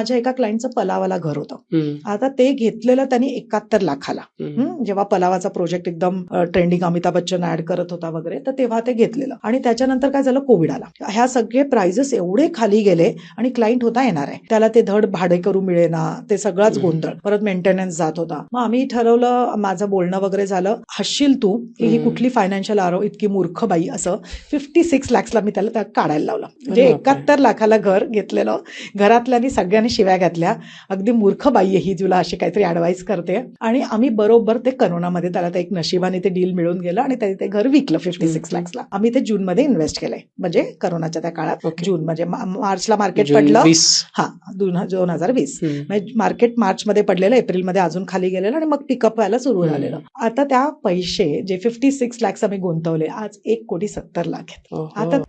माझ्या एका क्लायंटचं पलावाला घर होतं. हम्म. आता ते घेतलेलं त्यांनी 71 लाखाला. हम्म. जेव्हा पलावाचा प्रोजेक्ट एकदम ट्रेंडिंग, अमिताभ बच्चन ऍड करत होता वगैरे, तर तेव्हा ते घेतलेलं. आणि त्याच्यानंतर काय झालं, कोविड आला. ह्या सगळे प्राइजेस एवढे खाली गेले आणि क्लायंट होता येणार आहे, त्याला ते धड भाडे करू मिळेना, ते सगळाच गोंधळ, परत मेंटेनन्स जात होता. मग आम्ही ठरवलं, माझं बोलणं वगैरे झालं, हसशील तू की ही कुठली फायनान्शियल आरो इतकी मूर्ख बाई, असं 56 लाखला मी त्याला काढायला लावलं. म्हणजे 71 लाखाला घर घेतलेलं, घरातल्यांनी सगळ्यांनी शिव्या घातल्या, अगदी मूर्ख बाई आहे ही, तुला अशी काहीतरी ऍडवाइस करते. आणि आम्ही बरोबर ते करोनामध्ये त्याला ते एक नशिबाने ते डील मिळून गेलं आणि त्याने ते घर विकलं 56 लाखला. आम्ही ते जून मध्ये इन्व्हेस्ट केलंय, म्हणजे करोनाच्या त्या काळात. जून म्हणजे मार्चला मार्केट पडलं. 2020 म्हणजे मार्केट मार्च मध्ये पडलेलं, एप्रिलमध्ये अजून खाली गेलेलं आणि मग पिकअप व्हायला सुरू झालेलं. आता त्या पैसे जे 56 लाख आम्ही गुंतवले, आज 1,70,00,000 आहेत. आता